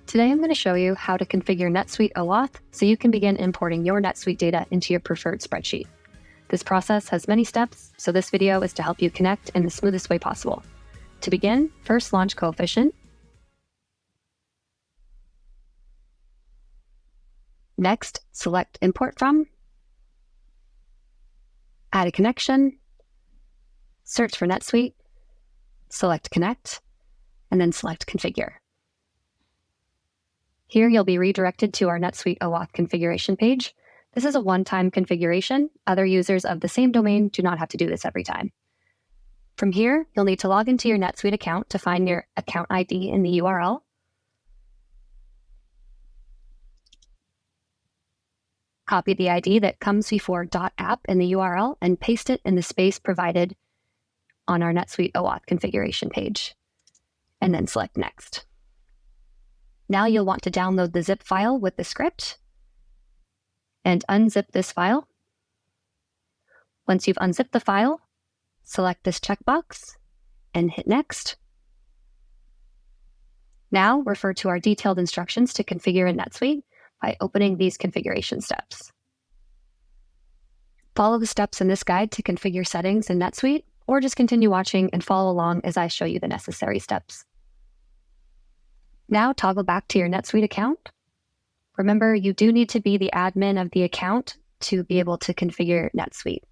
Today I'm going to show you how to configure NetSuite OAuth so you can begin importing your NetSuite data into your preferred spreadsheet. This process has many steps, so this video is to help you connect in the smoothest way possible. To begin, first launch Coefficient. Next, select Import From. Add a connection. Search for NetSuite. Select Connect, and then select Configure. Here you'll be redirected to our NetSuite OAuth configuration page. This is a one-time configuration. Other users of the same domain do not have to do this every time. From here, you'll need to log into your NetSuite account to find your account ID in the URL. Copy the ID that comes before .app in the URL and paste it in the space provided on our NetSuite OAuth configuration page, and then select Next. Now you'll want to download the zip file with the script and unzip this file. Once you've unzipped the file, select this checkbox and hit Next. Now refer to our detailed instructions to configure in NetSuite by opening these configuration steps. Follow the steps in this guide to configure settings in NetSuite, or just continue watching and follow along as I show you the necessary steps. Now toggle back to your NetSuite account. Remember, you do need to be the admin of the account to be able to configure NetSuite.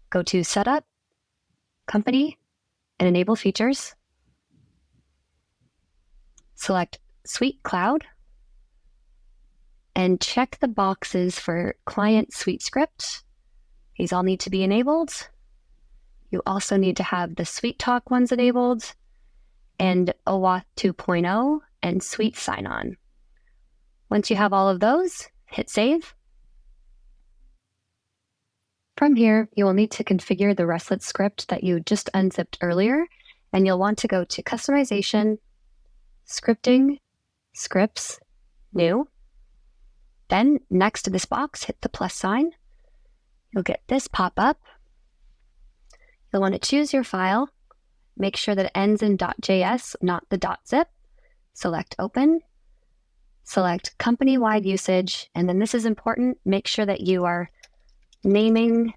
Go to Setup, Company, and Enable Features. Select Suite Cloud, and check the boxes for Client Suite Script. These all need to be enabled. You also need to have the Suite Talk ones enabled, and OAuth 2.0 and Suite Sign-On. Once you have all of those, hit Save. From here, you will need to configure the RESTlet script that you just unzipped earlier, and you'll want to go to Customization, Scripting, Scripts, New. Then, next to this box, hit the plus sign. You'll get this pop up. You'll want to choose your file. Make sure that it ends in .js, not the .zip. Select Open. Select Company-Wide Usage. And then this is important. Make sure that you are naming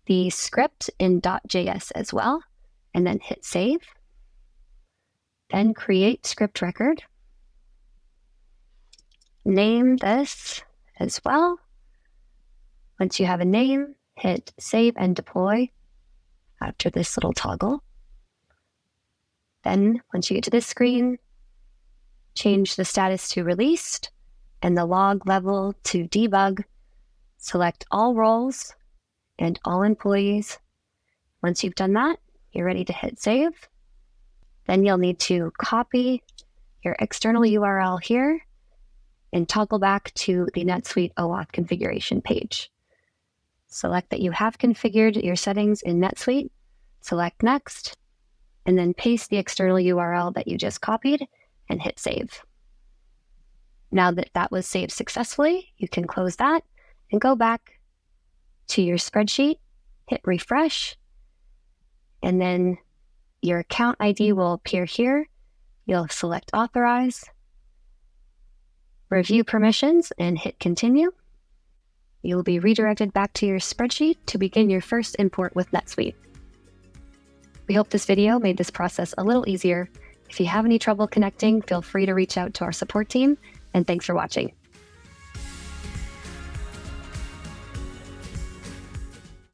the script in .js as well. And then hit Save. Then create script record. Name this as well. Once you have a name, hit Save and Deploy after this little toggle. Then, once you get to this screen, change the status to Released and the log level to Debug. Select all roles and all employees. Once you've done that, you're ready to hit Save. Then you'll need to copy your external URL here and toggle back to the NetSuite OAuth configuration page. Select that you have configured your settings in NetSuite, select Next, and then paste the external URL that you just copied and hit Save. Now that that was saved successfully, you can close that and go back to your spreadsheet, hit Refresh, and then your account ID will appear here. You'll select Authorize, review permissions, and hit Continue. You will be redirected back to your spreadsheet to begin your first import with NetSuite. We hope this video made this process a little easier. If you have any trouble connecting, feel free to reach out to our support team, and thanks for watching.